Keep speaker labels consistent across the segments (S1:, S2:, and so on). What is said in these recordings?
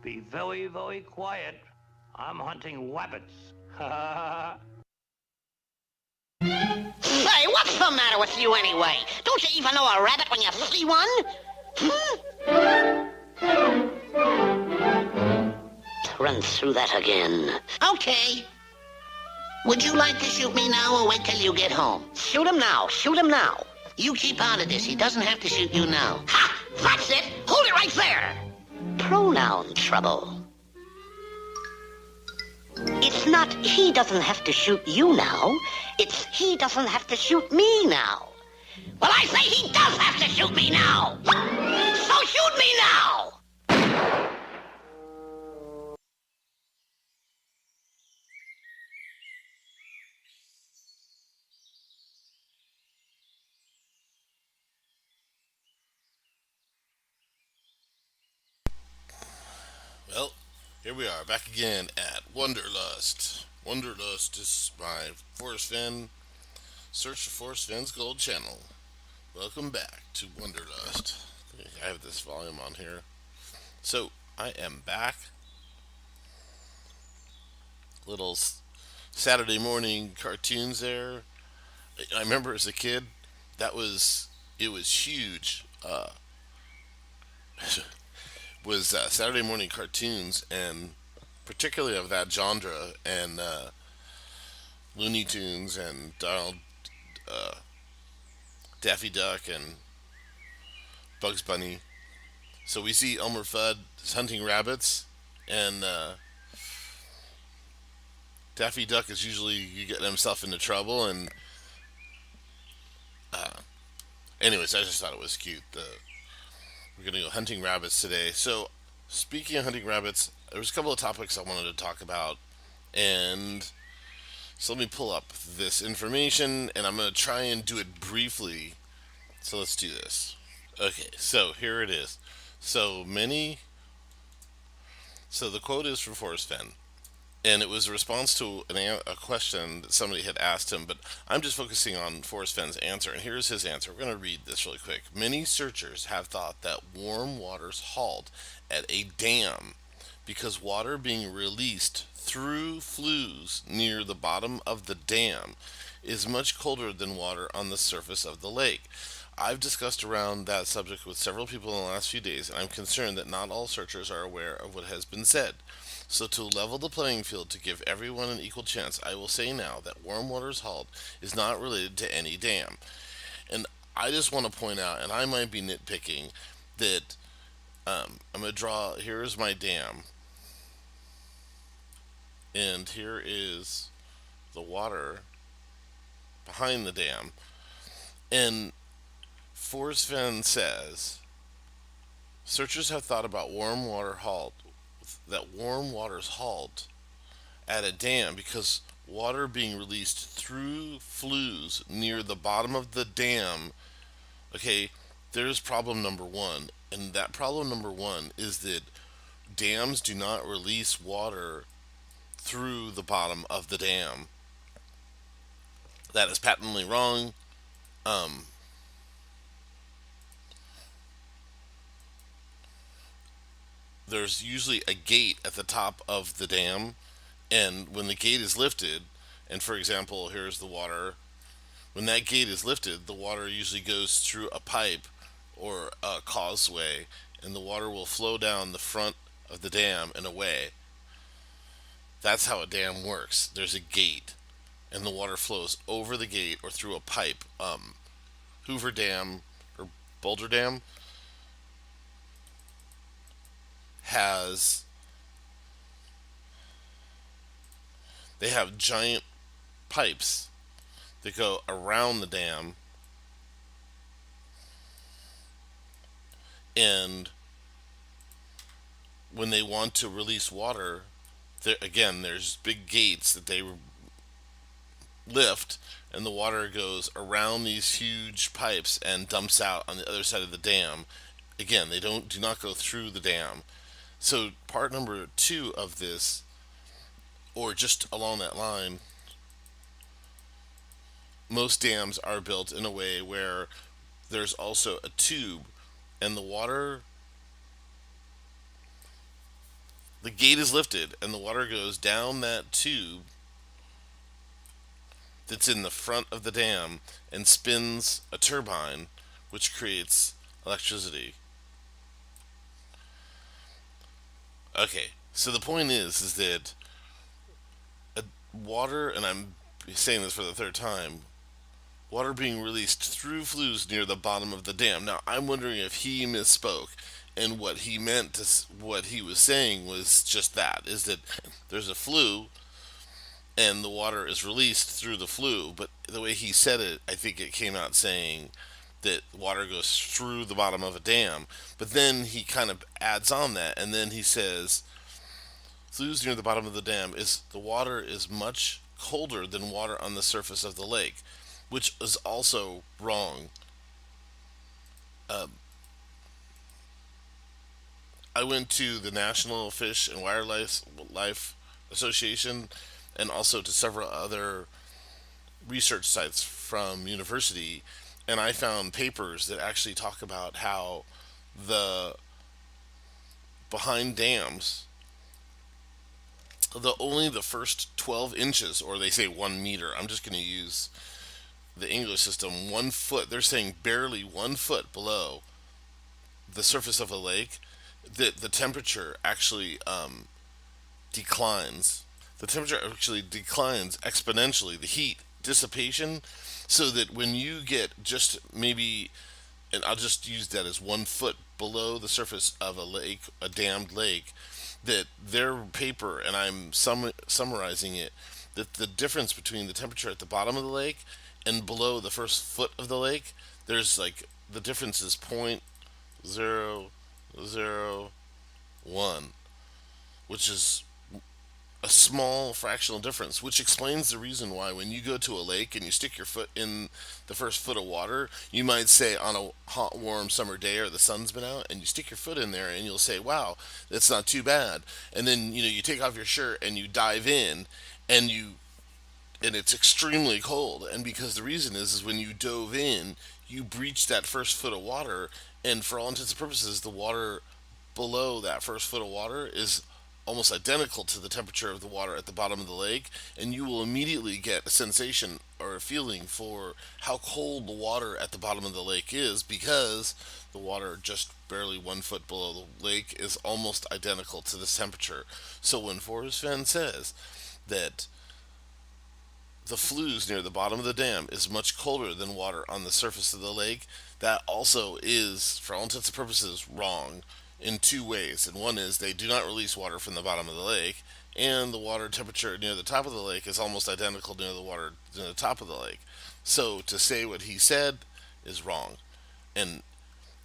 S1: Be very, very quiet. I'm hunting rabbits.
S2: Say, what's the matter with you anyway? Don't you even know a rabbit when you see one? Run through that again. Okay. Would you like to shoot me now or wait till you get home? Shoot him now. Shoot him now. You keep out of this. He doesn't have to shoot you now. Ha! That's it. Hold it right there. Pronoun trouble. It's not he doesn't have to shoot you now. It's he doesn't have to shoot me now. Well, I say he does have to shoot me now. So shoot me now.
S3: Well, here we are back again at Wanderlust. Wanderlust is my Forrest Fenn Search for Forrest Fenn's Gold channel. Welcome back to Wanderlust. I have this volume on here. So, I am back. Little Saturday morning cartoons there. I remember as a kid, it was huge. Was Saturday morning cartoons, and particularly of that genre, and Looney Tunes and Daffy Duck and Bugs Bunny. So we see Elmer Fudd hunting rabbits, and Daffy Duck is usually getting himself into trouble. And anyways, I just thought it was cute. We're gonna go hunting rabbits today. So speaking of hunting rabbits, there was a couple of topics I wanted to talk about, and so let me pull up this information, and I'm going to try and do it briefly. So let's do this. Okay, so here it is. So the quote is from Forrest Fenn, and it was a response to a question that somebody had asked him, but I'm just focusing on Forrest Fenn's answer, and here's his answer. We're going to read this really quick. Many searchers have thought that warm waters halt at a dam because water being released through flues near the bottom of the dam is much colder than water on the surface of the lake. I've discussed around that subject with several people in the last few days, and I'm concerned that not all searchers are aware of what has been said. So to level the playing field to give everyone an equal chance, I will say now that warm water's halt is not related to any dam. And I just want to point out, and I might be nitpicking, that I'm going to draw, here's my dam, and here is the water behind the dam. And Forrest Fenn says, searchers have thought about warm waters halt at a dam because water being released through flues near the bottom of the dam. Okay, there's problem number one, and that problem number one is that dams do not release water through the bottom of the dam. That is patently wrong. There's usually a gate at the top of the dam, and when the gate is lifted, and for example, here's the water. When that gate is lifted, the water usually goes through a pipe or a causeway, and the water will flow down the front of the dam and away. That's how a dam works. There's a gate, and the water flows over the gate or through a pipe. Hoover Dam or Boulder Dam they have giant pipes that go around the dam, and when they want to release water, there's big gates that they lift, and the water goes around these huge pipes and dumps out on the other side of the dam. Again, they do not go through the dam. So part number two of this, or just along that line, most dams are built in a way where there's also a tube, and the water The gate is lifted and the water goes down that tube that's in the front of the dam and spins a turbine, which creates electricity. Okay, so the point is that water, and I'm saying this for the third time, water being released through flues near the bottom of the dam. Now, I'm wondering if he misspoke, and what he meant to, what he was saying was just that, is that there's a flue, and the water is released through the flue, but the way he said it, I think it came out saying that water goes through the bottom of a dam, but then he kind of adds on that, and then he says, flues near the bottom of the dam is the water is much colder than water on the surface of the lake, which is also wrong. Um, I went to the National Fish and Wildlife Association and also to several other research sites from university, and I found papers that actually talk about how the behind dams, the first 12 inches, or they say 1 meter. I'm just going to use the English system. 1 foot. They're saying barely 1 foot below the surface of a lake, that the temperature actually declines. The temperature actually declines exponentially. The heat dissipation, so that when you get just maybe, and I'll just use that as 1 foot below the surface of a lake, a dammed lake, that their paper, and I'm summarizing it, that the difference between the temperature at the bottom of the lake and below the first foot of the lake, there's like the difference is 0.001, which is a small fractional difference, which explains the reason why when you go to a lake and you stick your foot in the first foot of water, you might say on a hot, warm summer day or the sun's been out, and you stick your foot in there and you'll say, wow, that's not too bad. And then, you take off your shirt and you dive in and it's extremely cold. And because the reason is when you dove in, you breached that first foot of water, and for all intents and purposes, the water below that first foot of water is almost identical to the temperature of the water at the bottom of the lake, and you will immediately get a sensation or a feeling for how cold the water at the bottom of the lake is, because the water just barely 1 foot below the lake is almost identical to this temperature. So when Forrest Fenn says that the flues near the bottom of the dam is much colder than water on the surface of the lake, that also is, for all intents and purposes, wrong in two ways. And one is they do not release water from the bottom of the lake, and the water temperature near the top of the lake is almost identical near the water near the top of the lake. So to say what he said is wrong. And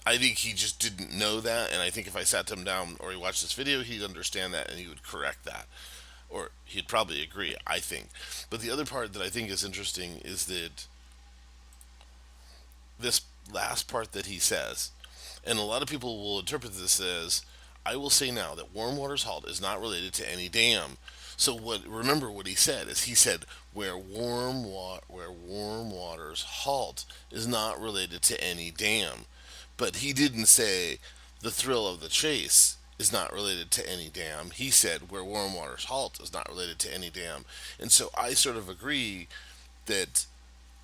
S3: I think he just didn't know that, and I think if I sat him down or he watched this video, he'd understand that and he would correct that. Or he'd probably agree, I think. But the other part that I think is interesting is that this last part that he says, and a lot of people will interpret this as, I will say now that warm water's halt is not related to any dam. So remember what he said is, he said where warm water's halt is not related to any dam. But he didn't say the thrill of the chase is not related to any dam. He said where warm water's halt is not related to any dam. And so I sort of agree that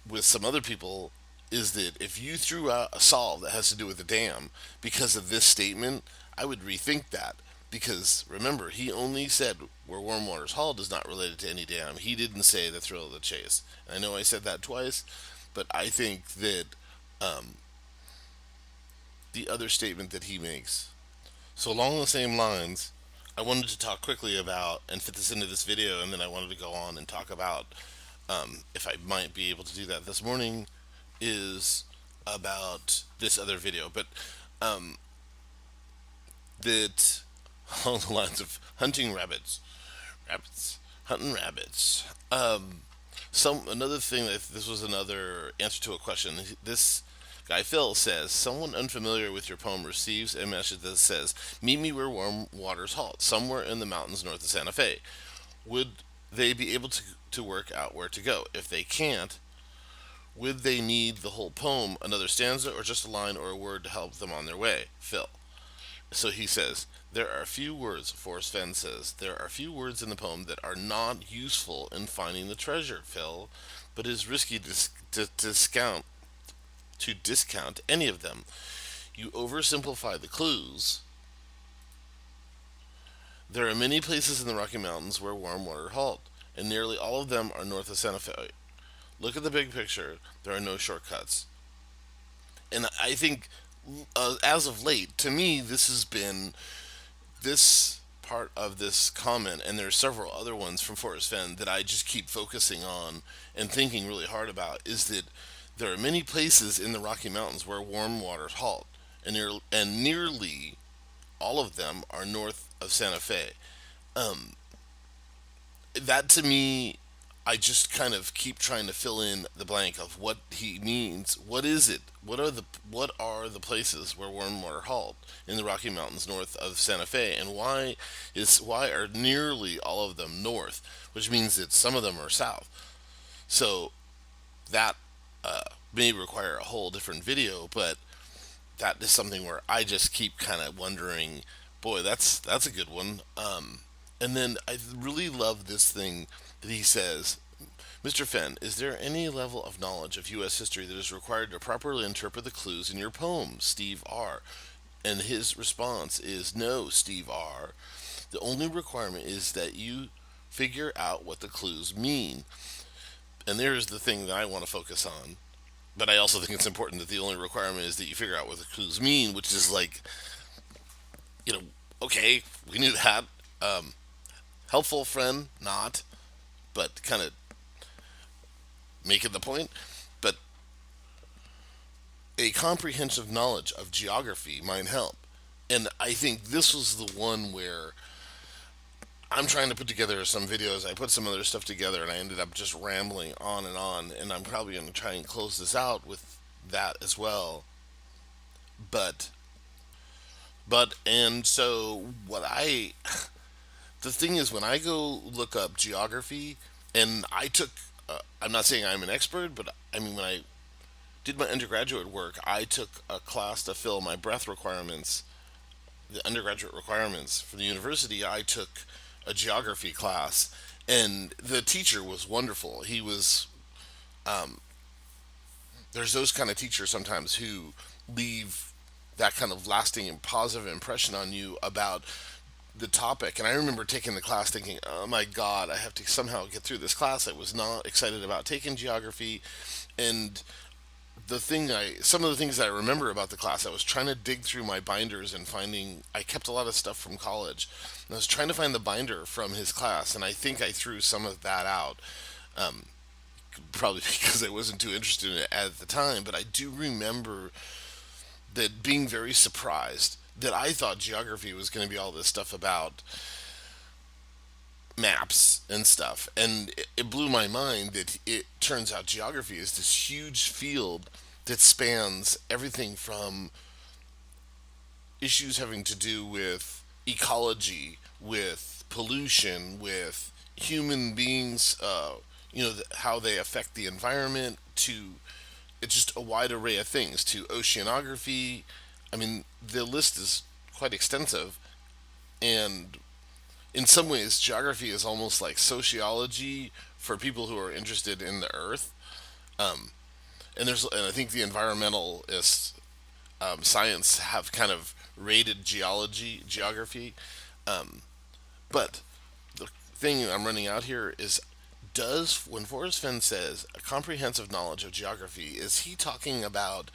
S3: with some other people, is that if you threw out a solve that has to do with a dam because of this statement, I would rethink that. Because remember, he only said where warm water's halt is not related to any dam. He didn't say the thrill of the chase. I know I said that twice, but I think that the other statement that he makes. So along the same lines, I wanted to talk quickly about and fit this into this video, and then I wanted to go on and talk about, if I might be able to do that this morning, is about this other video. But that along the lines of hunting hunting rabbits. Another thing that this was another answer to a question. This guy Phil says, someone unfamiliar with your poem receives a message that says, meet me where warm waters halt, somewhere in the mountains north of Santa Fe. Would they be able to work out where to go? If they can't, would they need the whole poem, another stanza, or just a line or a word to help them on their way? Phil. So he says, there are a few words, Forrest Fenn says, there are a few words in the poem that are not useful in finding the treasure, Phil, but it is risky to discount any of them. You oversimplify the clues. There are many places in the Rocky Mountains where warm water halt, and nearly all of them are north of Santa Fe. Look at the big picture. There are no shortcuts. And I think, as of late, to me, this has been this part of this comment, and there's several other ones from Forrest Fenn that I just keep focusing on and thinking really hard about, is that there are many places in the Rocky Mountains where warm waters halt, and nearly all of them are north of Santa Fe. Um, that to me, I just kind of keep trying to fill in the blank of what he means. What is it? What are the places where warm water halt in the Rocky Mountains north of Santa Fe, and why are nearly all of them north, which means that some of them are south. So that may require a whole different video, but that is something where I just keep kind of wondering, boy, that's a good one. And then I really love this thing that he says, Mr. Fenn, is there any level of knowledge of U.S. history that is required to properly interpret the clues in your poem, Steve R? And his response is, no, Steve R. The only requirement is that you figure out what the clues mean. And there's the thing that I want to focus on. But I also think it's important that the only requirement is that you figure out what the clues mean, which is like, okay, we knew that. Helpful friend, not, but kind of making the point. But a comprehensive knowledge of geography might help. And I think this was the one where I'm trying to put together some videos. I put some other stuff together and I ended up just rambling on. And I'm probably going to try and close this out with that as well. And so the thing is, when I go look up geography, and I'm not saying I'm an expert, but I mean, when I did my undergraduate work, I took a class to fill my breath requirements, the undergraduate requirements for the university. I took a geography class, and the teacher was wonderful. He was, there's those kind of teachers sometimes who leave that kind of lasting and positive impression on you about the topic. And I remember taking the class thinking, oh my God, I have to somehow get through this class. I was not excited about taking geography. And some of the things that I remember about the class, I was trying to dig through my binders and I kept a lot of stuff from college. And I was trying to find the binder from his class, and I think I threw some of that out. Probably because I wasn't too interested in it at the time, but I do remember that being very surprised that I thought geography was going to be all this stuff about maps and stuff. And it blew my mind that it turns out geography is this huge field that spans everything from issues having to do with ecology, with pollution, with human beings, how they affect the environment, to it's just a wide array of things, to oceanography. I mean, the list is quite extensive, and in some ways, geography is almost like sociology for people who are interested in the Earth. And I think the environmentalists, science, have kind of rated geography. But the thing I'm running out here is, when Forrest Fenn says a comprehensive knowledge of geography, is he talking about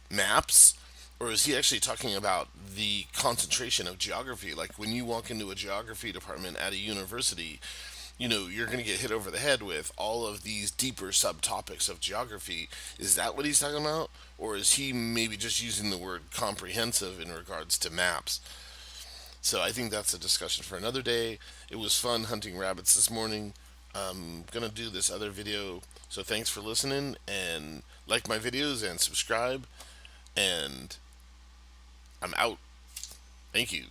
S3: maps, or is he actually talking about the concentration of geography? Like when you walk into a geography department at a university, you're going to get hit over the head with all of these deeper subtopics of geography. Is that what he's talking about? Or is he maybe just using the word comprehensive in regards to maps? So I think that's a discussion for another day. It was fun hunting rabbits this morning. I'm going to do this other video. So thanks for listening, and like my videos and subscribe. And I'm out. Thank you.